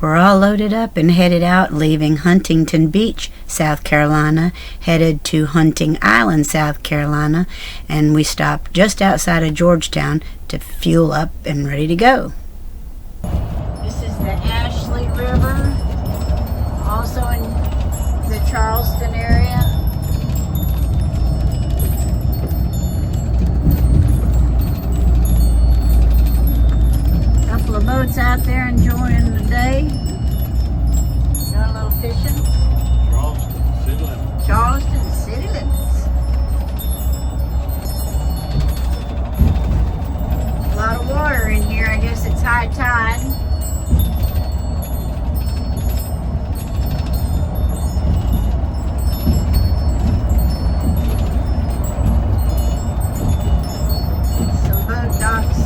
We're all loaded up and headed out, leaving Huntington Beach, South Carolina, headed to Hunting Island, South Carolina, and we stopped just outside of Georgetown to fuel up and ready to go. This is the Ashley River, also in the Charleston area. Couple of boats out there enjoying the day. Doing a little fishing. Charleston, city limits. Charleston, city limits. A lot of water in here. I guess it's high tide. Some boat docks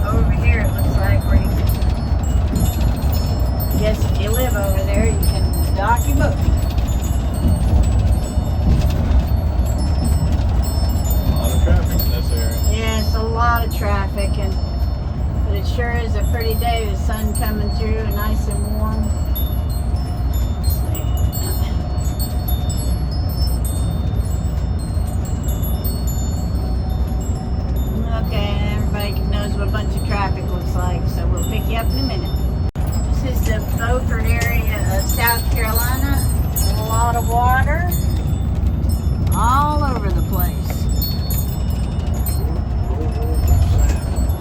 over here, it looks like, where you can, I guess if you live over there, you can dock your boat. A lot of traffic in this area. Yeah, it's a lot of traffic, but it sure is a pretty day. The sun coming through, nice and warm. Okay, everybody knows what a bunch of traffic looks like, so we'll pick you up in a minute. This is the Beaufort area of South Carolina. A lot of water all over the place.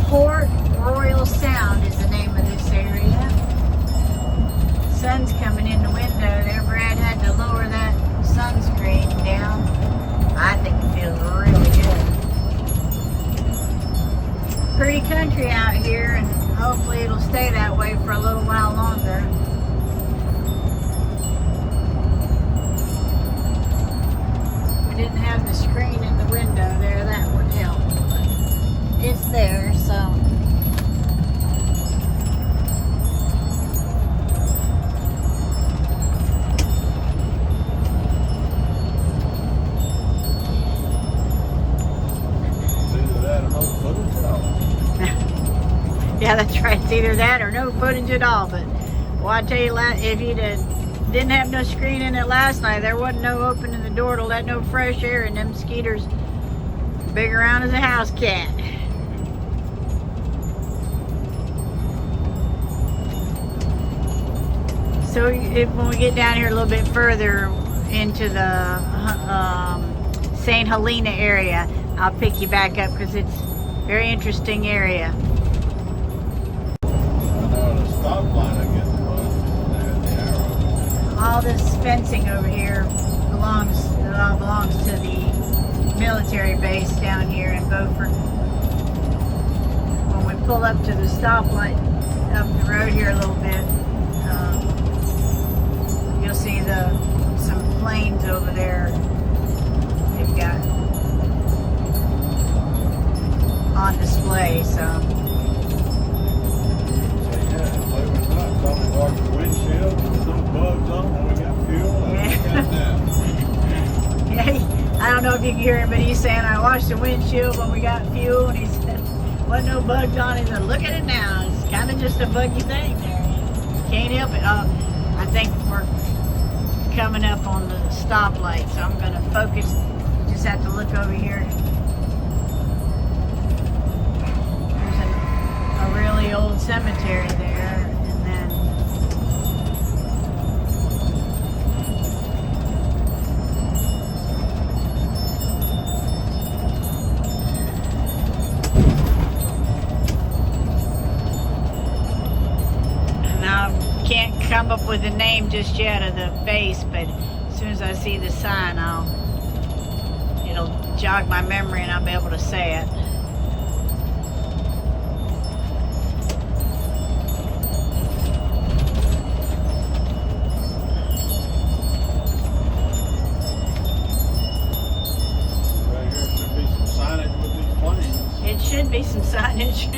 Port Royal Sound is the name of this area. Sun's coming in the window there. Brad had to lower that sunscreen down. I think it feels really good. Pretty country out here, and hopefully it'll stay that way for a little while longer. If we didn't have the screen in the window there, that would help. But it's there, so. Either that or no footage at all. Yeah, that's right. It's either that or no footage at all. But, well, I tell you, if you didn't have no screen in it last night, there wasn't no opening the door to let no fresh air in. Them mosquitoes big around as a house cat. So when we get down here a little bit further into the St Helena area, I'll pick you back up because it's a very interesting area. All this fencing over here belongs to the military base down here in Beaufort. When we pull up to the stoplight up the road here a little bit, you'll see some planes over there they've got on display. So. Walk the windshield, there's no bugs on when we got fuel. Yeah, I don't know if you can hear him, but he's saying, I washed the windshield when we got fuel, and he said, wasn't no bugs on it. He said, look at it now. It's kind of just a buggy thing there. Can't help it. I think we're coming up on the stoplight, so I'm going to focus. Just have to look over here. There's a really old cemetery there. Can't come up with a name just yet of the base, but as soon as I see the sign, it'll jog my memory and I'll be able to say it. Right here should be some signage with these planes. It should be some signage.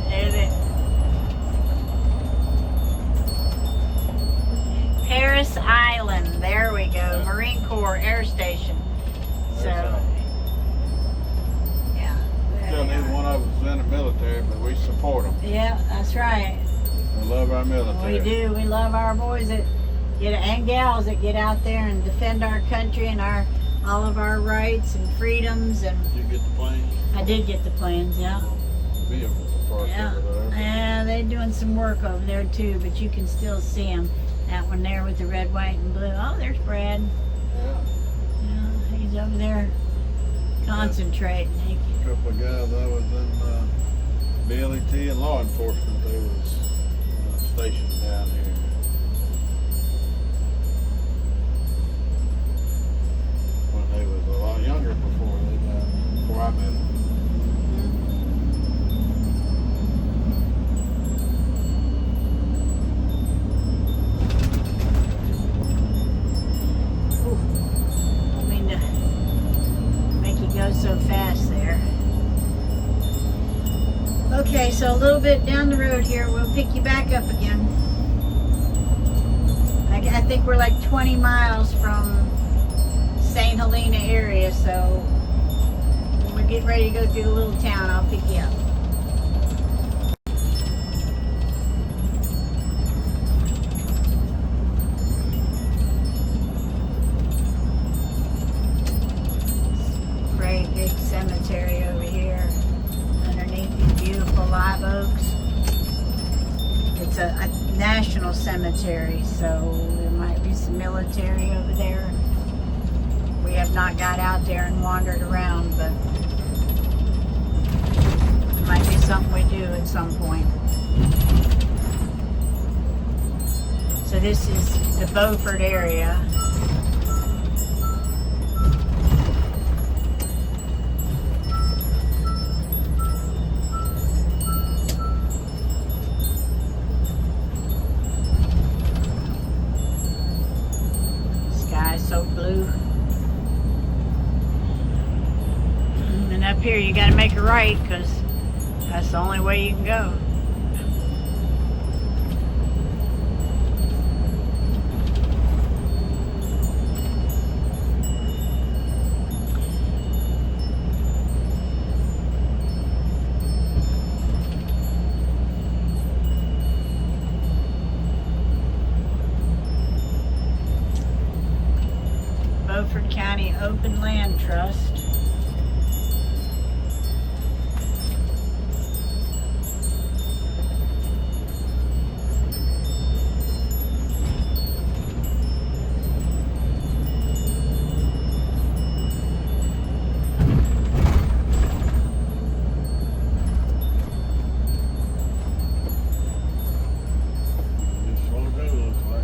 There's it. Paris Island, there we go, Marine Corps Air Station. So, yeah. Still neither one of us is in the military, but we support them. Yeah, that's right. We love our military. We do. We love our boys that and gals that get out there and defend our country and all of our rights and freedoms. And Did you get the planes? I did get the plans, yeah. Vehicles are parked Yeah, over there. yeah, they're doing some work over there too, but you can still see them. That one there with the red, white, and blue. Oh, there's Brad. Yeah. Yeah, he's over there concentrating. A couple of guys I was in BLET and law enforcement. They was stationed down here. When they was a lot younger before I met them. I mean to make you go so fast there. Okay, so a little bit down the road here, we'll pick you back up again. I think we're like 20 miles from St Helena area, so when we're getting ready to go through the little town, I'll pick you up. Great big cemetery over here underneath these beautiful live oaks. It's a national cemetery, so there might be some military over there. We have not got out there and wandered around, but it might be something we do at some point. So this is the Beaufort area. So blue. And up here you got to make a right because that's the only way you can go. Beaufort County Open Land Trust.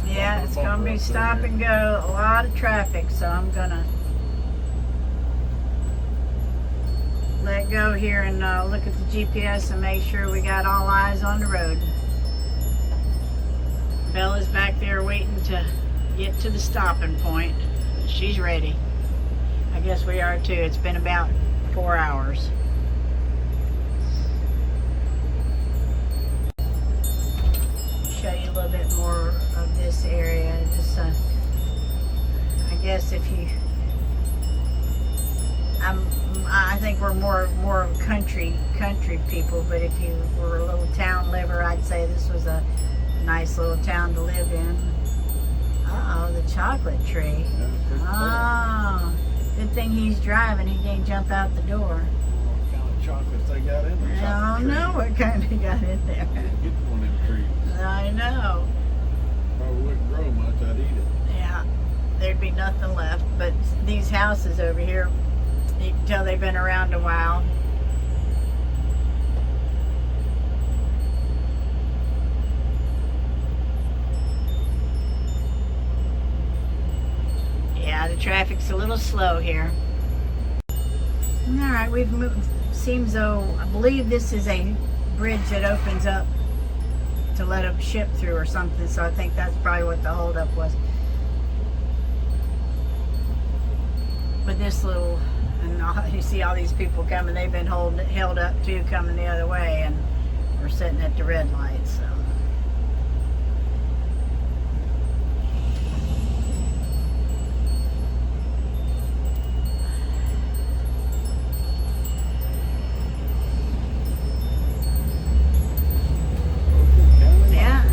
Yeah, it's going to be stop and go, a lot of traffic, so I'm going to let go here and look at the GPS and make sure we got all eyes on the road. Bella's back there waiting to get to the stopping point. She's ready. I guess we are too. It's been about 4 hours. Show you a little bit more of this area. Just, I guess if you, I think we're more country people. But if you were a little town liver, I'd say this was a nice little town to live in. Oh, the chocolate tree. Oh, good thing he's driving. He can't jump out the door. What kind of chocolate they got in there? I don't know what kind he got in there. Get one of them trees. I know. Probably wouldn't grow much. I'd eat it. Yeah, there'd be nothing left. But these houses over here, you can tell they've been around a while. Yeah, the traffic's a little slow here. All right, we've moved. Seems though, I believe this is a bridge that opens up to let a ship through or something, so I think that's probably what the holdup was. But this little, and you see all these people coming, they've been held up too, coming the other way, and we're sitting at the red light, so. Yeah,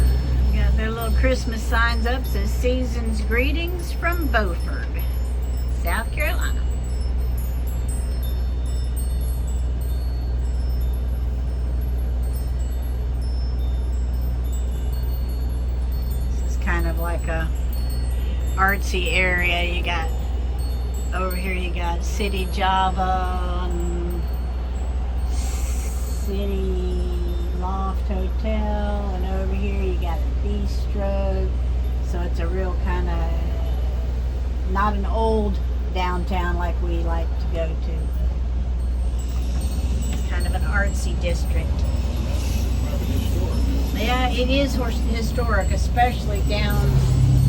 Christmas signs up says season's greetings from Beaufort, South Carolina. This is kind of like a artsy area. You got over here, you got City Java and City Loft Hotel, and over here you got a bistro. So it's a real kind of, not an old downtown like we like to go to. It's kind of an artsy district. Yeah, it is historic, especially down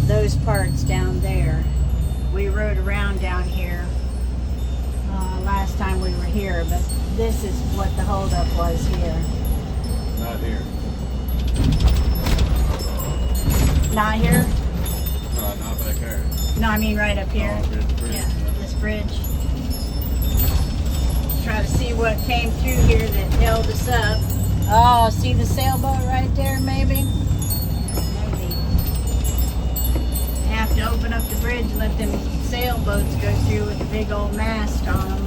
those parts down there. We rode around down here last time we were here, but this is what the holdup was here. Not here. Not here? No, not back there. No, I mean right up here. Oh, here's the bridge. Yeah, this bridge. Try to see what came through here that held us up. Oh, see the sailboat right there, maybe? Maybe. Have to open up the bridge and let them sailboats go through with a big old mast on them.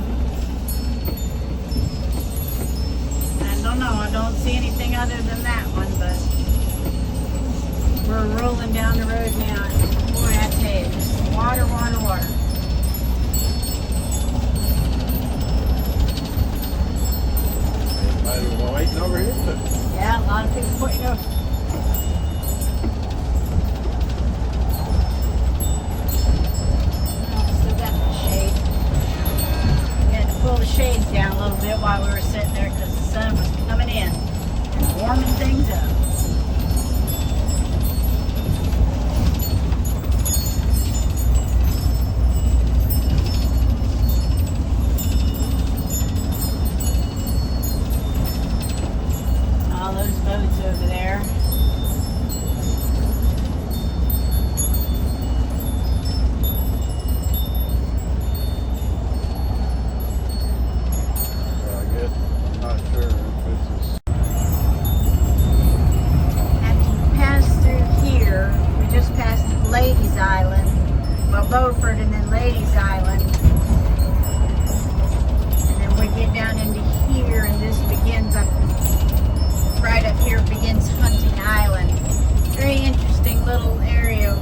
I don't know, I don't see anything other than that one, but we're rolling down the road now. Boy, I tell you, just water, water, water. Everybody waiting over here too. Yeah, a lot of people waiting over. Still got the shade. We had to pull the shades down a little bit while we were sitting there because the sun was coming in and warming things up. All those boats over there. I guess I'm not sure if this is. After you pass through here, we just passed Ladies Island, well, Beaufort and then Ladies Island. And then we get down into here, and this begins up, right up here begins Hunting Island. Very interesting little area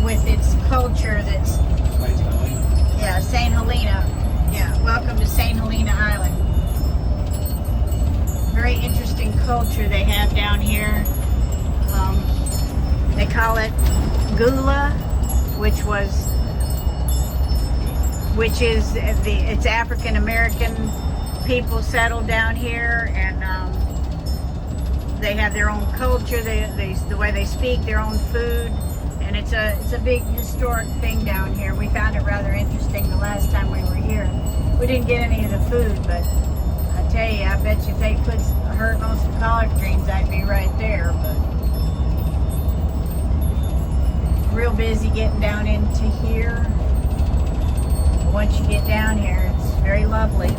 with its culture that's, St Helena. yeah, St Helena. Yeah, welcome to St Helena Island. Very interesting culture they have down here. They call it Gullah, which is it's African American people settled down here, and they have their own culture. The way they speak, their own food, and it's a big historic thing down here. We found it rather interesting the last time we were here. We didn't get any of the food, but I tell you, I bet you if they put a herd on some collard greens, I'd be right there. But real busy getting down into here. Once you get down here, it's very lovely.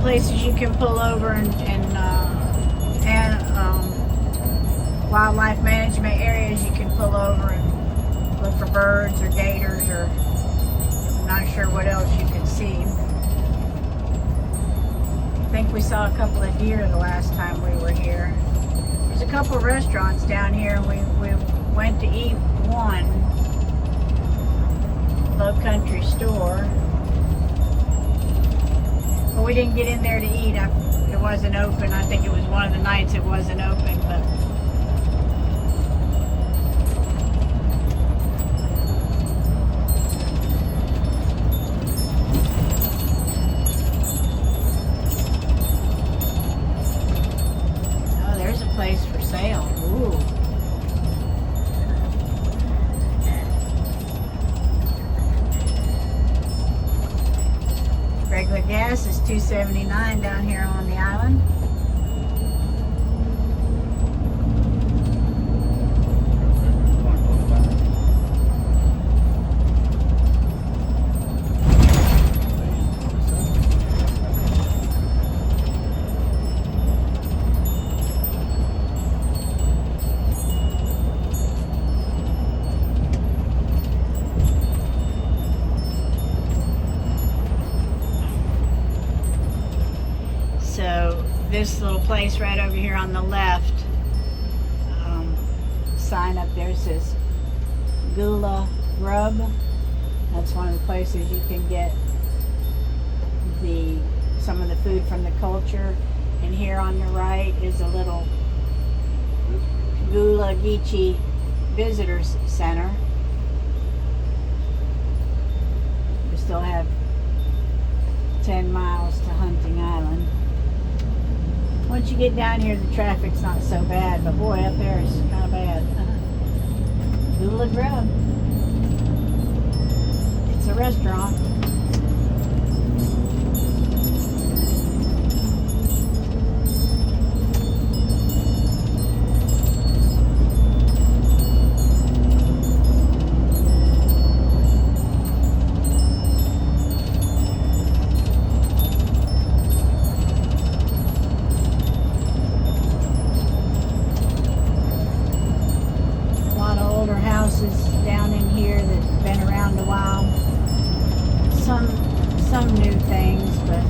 Places you can pull over and wildlife management areas you can pull over and look for birds or gators, or I'm not sure what else you can see. I think we saw a couple of deer the last time we were here. There's a couple of restaurants down here. We went to eat one, Low Country store. But we didn't get in there to eat. It wasn't open. I think it was one of the nights it wasn't open, but The gas is $2.79 down here on the island. So this little place right over here on the left, sign up there says Gullah Grub. That's one of the places you can get some of the food from the culture. And here on the right is a little Gullah Geechee Visitors Center. We still have 10 miles to Hunting Island. Once you get down here, the traffic's not so bad, but boy, up there is kind of bad. Gullah Grub. It's a restaurant. Down in here that's been around a while. Some new things, but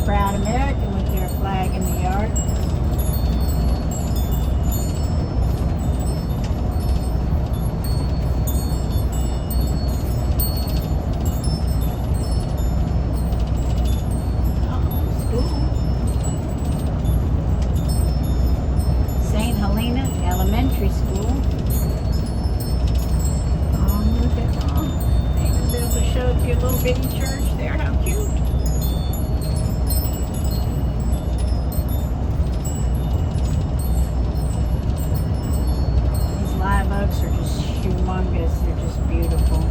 proud American with their flag in the yard. St Helena Elementary School. Oh, look at that. They even be able to show you a little bitty church there. How cute. These live oaks are just humongous. They're just beautiful.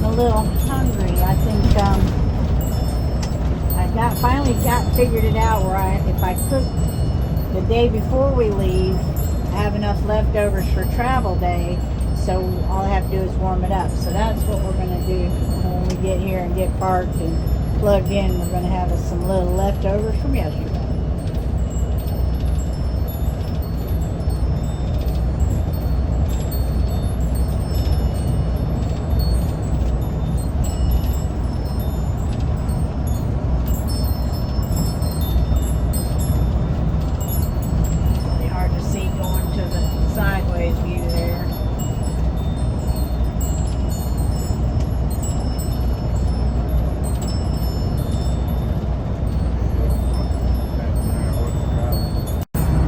A little hungry. I think I finally figured it out where if I cook the day before we leave, I have enough leftovers for travel day, so all I have to do is warm it up. So that's what we're going to do when we get here and get parked and plugged in. We're going to have some little leftovers from yesterday. Sideways view there.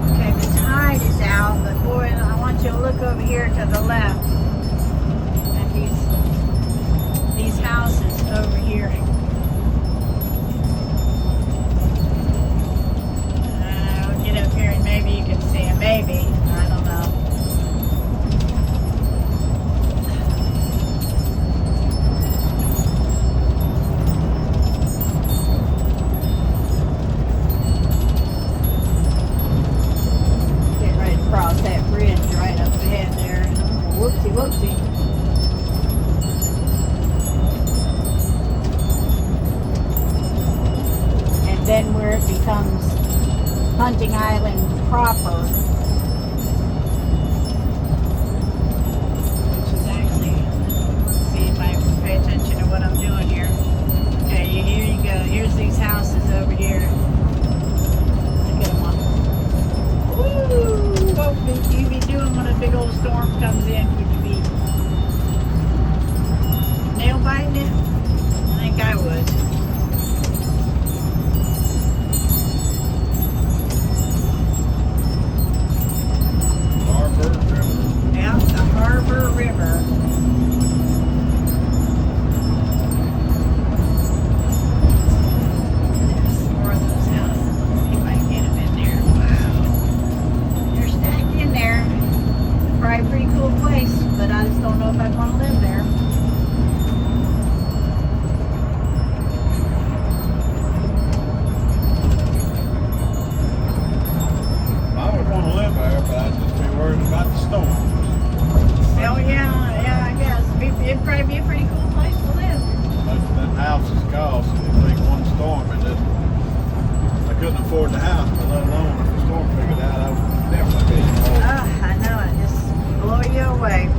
Okay, the tide is out, but boy, I want you to look over here to the left at these houses over here. I'll get up here and maybe you can see them. Maybe. I don't know. Get ready to cross that bridge right up ahead there. Whoopsie, whoopsie. And then where it becomes Hunting Island proper, which is actually, let's see if I can pay attention to what I'm doing here. Okay, here you go. Here's these houses over here. Look at them all. Woo! What would you be doing when a big old storm comes in? Would you be nail biting it? I think I would. Yeah, the harbor. River. There's more of those houses. Let's see if I can get them in there. Wow. They're stacked in there. Probably a pretty cool place, but I just don't know if I'd want to live there. I would want to live there, but I'd just be worried about the storms. Oh yeah, I guess. It'd probably be a pretty cool place to live. Most of them houses cost, if they one storm, and just, I couldn't afford the house, but let alone if the storm figured out, I would definitely be involved. I know, it just blow you away.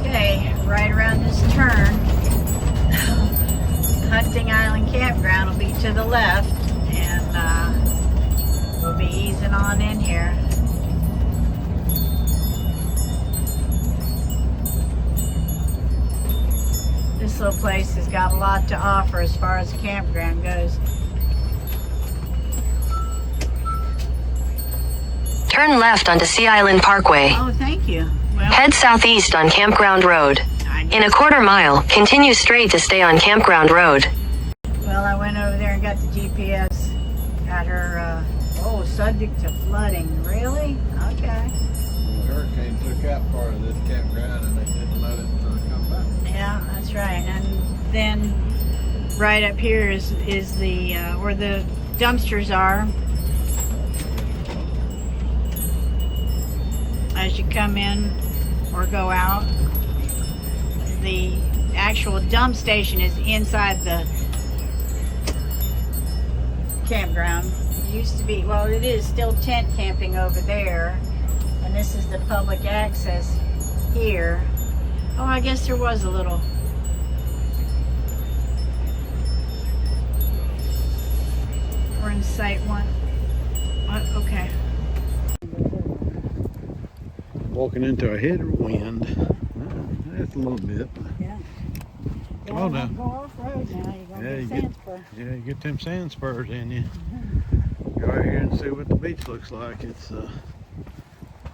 Okay, right around this turn, Hunting Island Campground will be to the left, and we'll be easing on in here. This little place has got a lot to offer as far as the campground goes. Turn left onto Sea Island Parkway. Oh, thank you. Well, Head southeast on Campground Road. In a quarter mile, continue straight to stay on Campground Road. well, I went over there and got the GPS. Got her, subject to flooding. Really? Okay. The hurricane took out part of this campground and they didn't let it come back. Yeah, that's right. And then right up here is the where the dumpsters are. As you come in or go out, the actual dump station is inside the campground. It used to be, well, it is still tent camping over there, and this is the public access here. Oh, I guess there was a little. We're in sight one. Okay. Walking into a headwind. That's a little bit. Yeah. Oh, no. Go off road now. You're gonna Yeah, get sand spur. You get them sand spurs in you. Go out here and see what the beach looks like. It's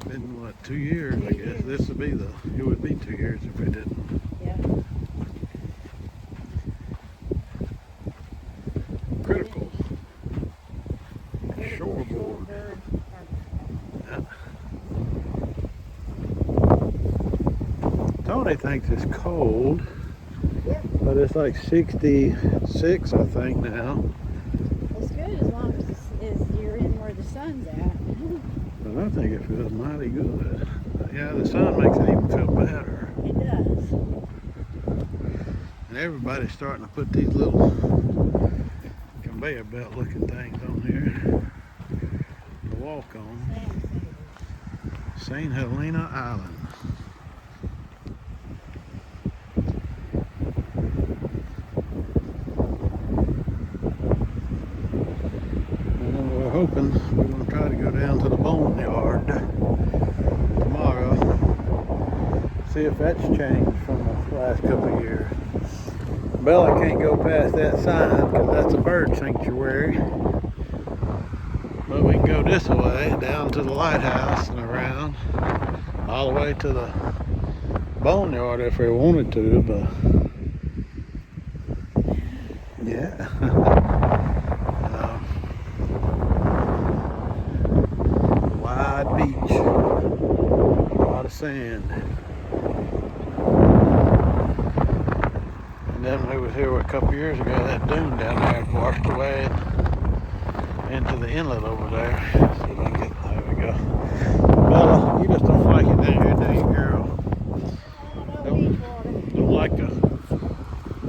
been what, 2 years, I guess. This would be it would be 2 years if we didn't. Yeah. Critical shoreboard. Yeah. Tony thinks it's cold, but it's like 66, I think now. It's good as long as you're in where the sun's at. But I think it feels mighty good. Yeah, the sun makes it even feel better. It does. And everybody's starting to put these little conveyor belt looking things on here to walk on. St Helena Island. Hoping we're going to try to go down to the boneyard tomorrow, see if that's changed from the last couple of years. Bella can't go past that sign because that's a bird sanctuary, but we can go this way down to the lighthouse and around all the way to the boneyard if we wanted to, but yeah. Beach, a lot of sand. And then we was here a couple years ago, that dune down there had washed away into the inlet over there. So we can get, there we go. Bella, you just don't like it down here, do you, girl? Don't like the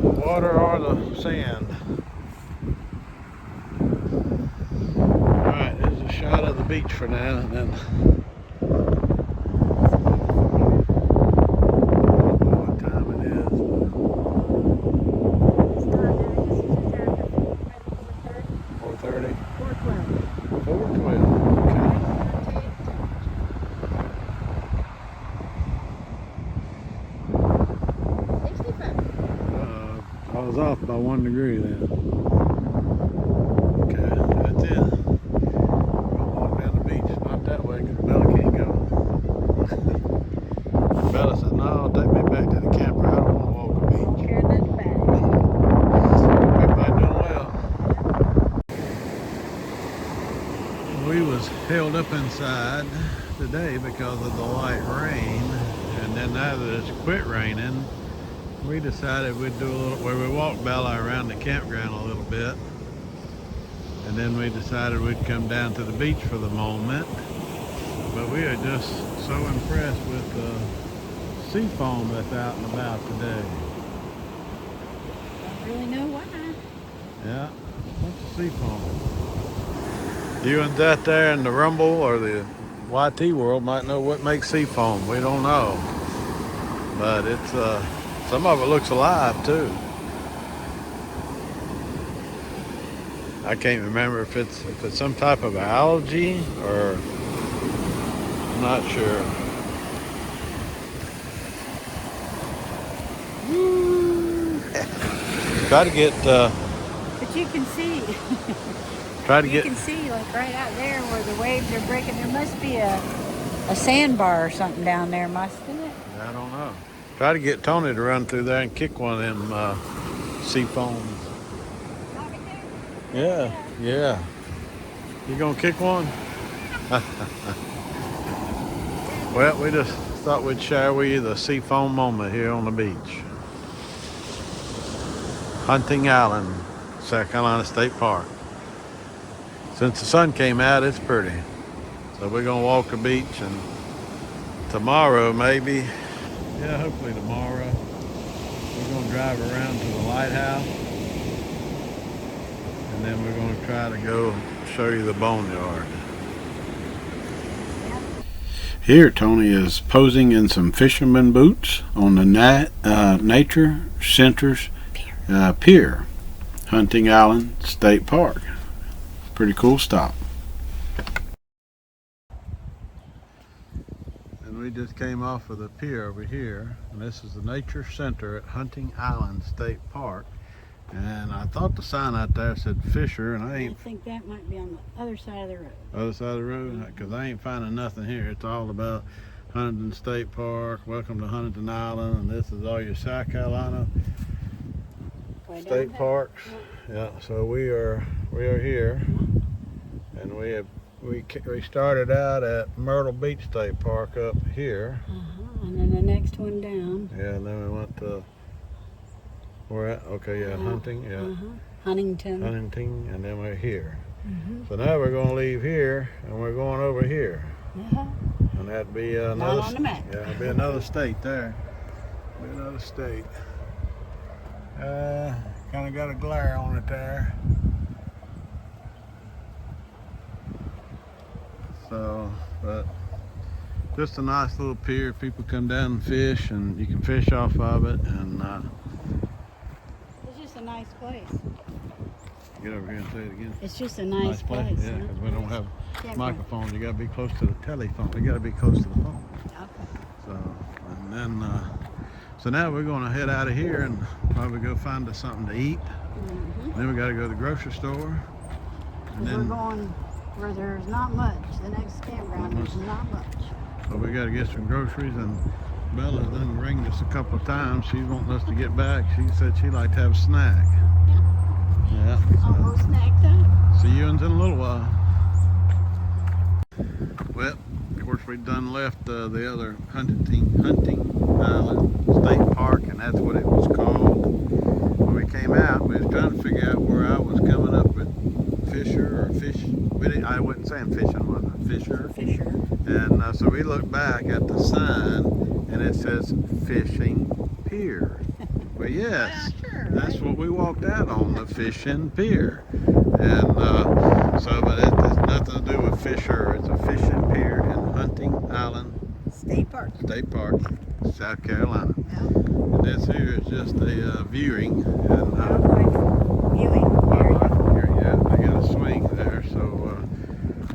water or the sand. Alright, there's a shot of the beach for now, and then what time it is. 4:30. 4:12. Okay. I was off by 1 degree then. Okay, that's it. Walk down the beach, not that way because Bella can't go. up inside today because of the light rain, and then now that it's quit raining, we decided we'd do a little, where we walked Bella around the campground a little bit, and then we decided we'd come down to the beach for the moment. But we are just so impressed with the sea foam that's out and about today. Don't really know why. Yeah, what's the sea foam? You and that there in the Rumble or the YT world might know what makes sea foam. We don't know, but it's some of it looks alive too. I can't remember if it's some type of algae or I'm not sure. Woo. Try to get. But you can see. Try to You get. can see, like right out there where the waves are breaking. There must be a sandbar or something down there, mustn't it? I don't know. Try to get Tony to run through there and kick one of them sea foams. Yeah, yeah. You gonna kick one? Well, we just thought we'd share with you the sea foam moment here on the beach. Hunting Island, South Carolina State Park. Since the sun came out, it's pretty. So we're gonna walk the beach, and tomorrow maybe, yeah, hopefully tomorrow, we're gonna drive around to the lighthouse, and then we're gonna try to go show you the boneyard. Here, Tony is posing in some fisherman boots on the Nature Center's pier, Hunting Island State Park. Pretty cool stop. And we just came off of the pier over here, and this is the Nature Center at Hunting Island State Park. And I thought the sign out there said Fisher, and I think that might be on the other side of the road. Other side of the road? Because I ain't finding nothing here. It's all about Huntington State Park, welcome to Huntington Island, and this is all your South Carolina state parks. Yeah, so we are here, and we started out at Myrtle Beach State Park up here. And then the next one down. Yeah, and then we went to where at? Okay, yeah, Hunting, yeah. Huntington, and then we're here. So now we're going to leave here, and we're going over here. And that'd be another. Not on the map. Yeah, it'd be another state there. Be another state. Kind of got a glare on it there. So, but just a nice little pier. People come down and fish, and you can fish off of it. And it's just a nice place. get over here and say it again. It's just a nice place. Yeah, because we don't have microphones. You got to be close to the telephone. You got to be close to the phone. Okay. So, and then, so now we're going to head out of here and probably go find us something to eat. Then we got to go to the grocery store. And then we're going where there's not much. The next campground, there's not much. So we got to get some groceries, and Bella's done ringed us a couple of times. She's wanting us to get back. She said she'd like to have a snack. Yeah. Almost snack time. See you in a little while. Well, of course, we done left the other Hunting Island State Park, and that's what it was called. When we came out, we was trying to figure out where I was coming up with Fisher or Fish. I wasn't saying fishing, was it? Fisher. Fisher. And so we looked back at the sign, and it says Fishing Pier. Well, yes, that's what we walked out on, the Fishing Pier. And so, but it has nothing to do with Fisher. It's a fishing pier in Hunting Island State Park, South Carolina. Yeah. And this here is just a viewing. And viewing. Yeah, they got a swing there, so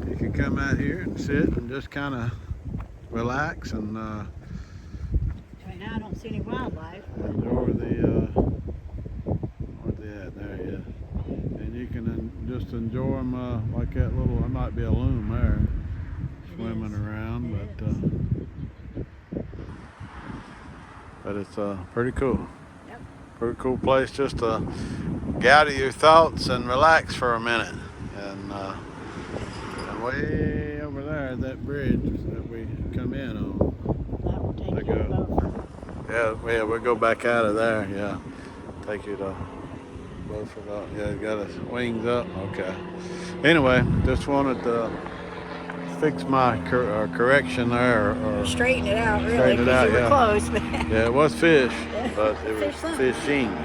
you can come out here and sit and just kind of relax and. Right now, I don't see any wildlife. Enjoy where's they at? There he is. And you can just enjoy them like that little, there might be a loon there swimming around, but it's pretty cool. Yep. Pretty cool place just to gather your thoughts and relax for a minute. And way over there there, that bridge that we come in on. That will take you to Beaufort. Yeah, we'll go back out of there. Yeah, take you to Beaufort. Yeah, it's got its wings up. Okay. Anyway, just wanted to fix my correction there. Or Straighten it out, really, straighten it because out, you were yeah. close. Yeah, it was fish, but it was fishing.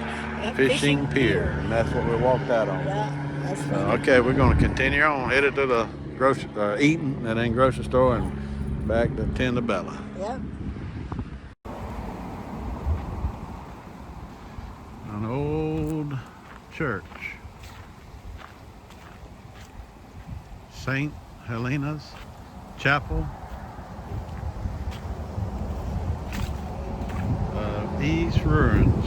Fishing pier, and that's what we walked out on. Yeah, that's funny. Okay, we're going to continue on, headed to the grocery, Eaton, and then grocery store, and back to Tindabella. Yep. An old church, St Helena's Chapel. East ruins.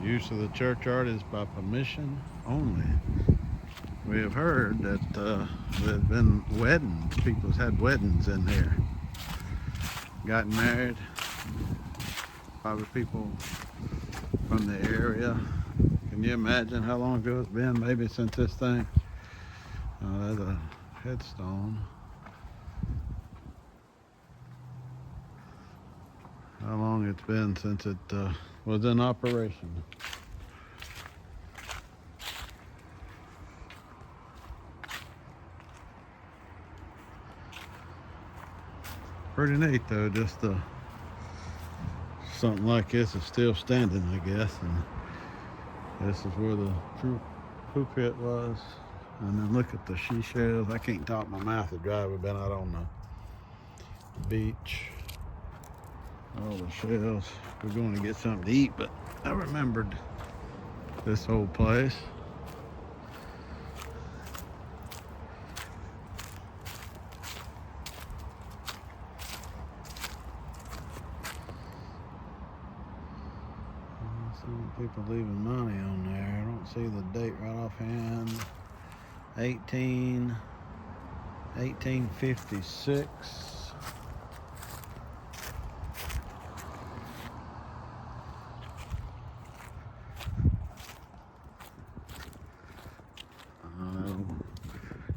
Use of the churchyard is by permission only. We have heard that there have been weddings. People's had weddings in here. Gotten married. Probably people from the area. Can you imagine how long ago it's been? Maybe since this thing. There's a headstone. How long it's been since it was in operation. Pretty neat though, just something like this is still standing, I guess. And this is where the pulpit was. And then look at the she shells. I can't talk, my mouth is dry. We've been out on the beach. All the shells. We're going to get something to eat, but I remembered this whole place. Some people leaving money on there. I don't see the date right offhand. 1856.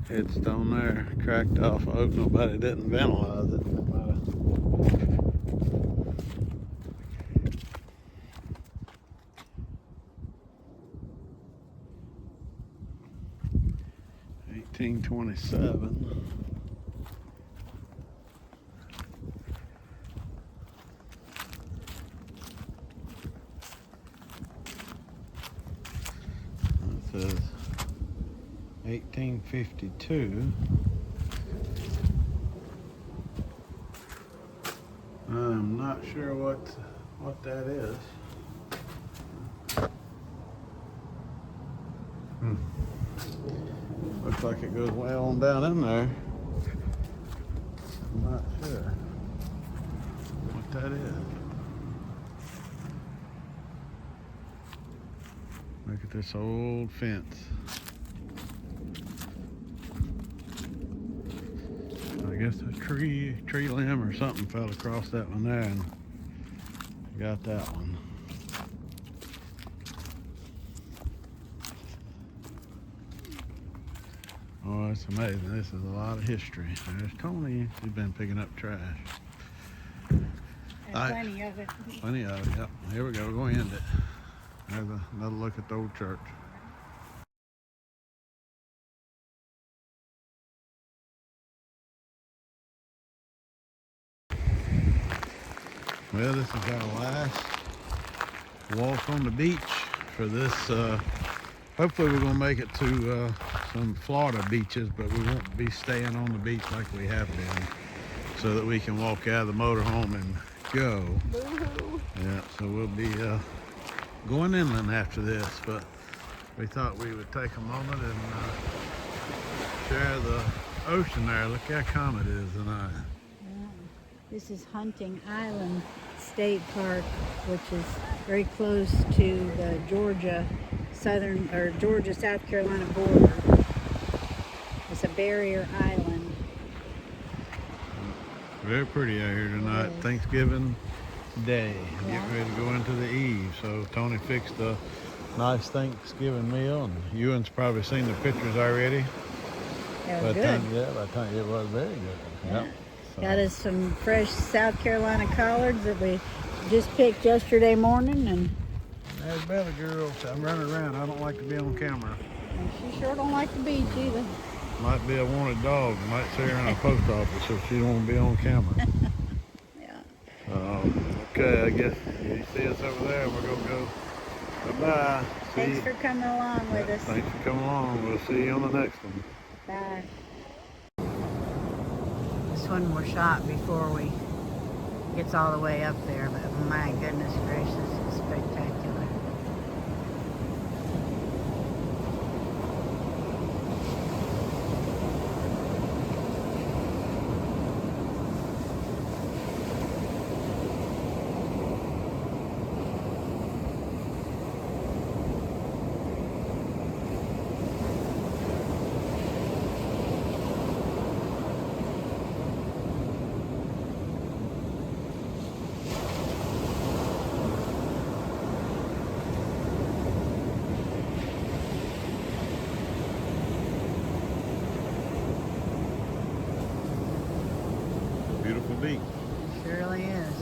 Headstone there, cracked off. I hope nobody didn't vandalize it. 1827. It says 1852. I'm not sure what that is. Looks like it goes way on down in there. I'm not sure what that is. Look at this old fence. I guess a tree limb or something fell across that one there and got that one. Oh, it's amazing. This is a lot of history. There's Tony. He's been picking up trash. Plenty of it. Plenty of it, yep. Here we go. We're going to end it. There's another look at the old church. Well, this is our last walk on the beach for this. Hopefully we're going to make it to some Florida beaches, but we won't be staying on the beach like we have been, so that we can walk out of the motorhome and go. Woo-hoo. Yeah, so we'll be going inland after this, but we thought we would take a moment and share the ocean there. Look how calm it is tonight. This is Hunting IslandState Park, which is very close to the Georgia South Carolina border. It's a barrier island. Very pretty out here tonight. Yes. Thanksgiving Day. Yeah. Getting ready to go into the eve. So Tony fixed a nice Thanksgiving meal, and Ewan's probably seen the pictures already. It was good. I think it was very good. Yeah. Yep. So, Got us some fresh South Carolina collards that we just picked yesterday morning, and there's Belly Girl. I'm running around. I don't like to be on camera. she sure don't like the beach either. Might be a wanted dog. Might see her in a post office if she don't want to be on camera. Yeah. Okay, I guess you see us over there. We're gonna go. Bye-bye. Thanks for coming along with us. Thanks for coming along. We'll see you on the next one. Bye. This one was shot before we gets all the way up there, but my goodness gracious, it's spectacular. Beautiful beach. It surely is.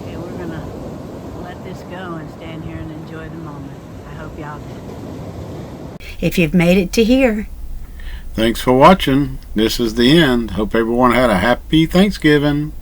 Okay, we're gonna let this go and stand here and enjoy the moment. I hope y'all did. If you've made it to here, Thanks for watching. This is the end. Hope everyone had a happy Thanksgiving.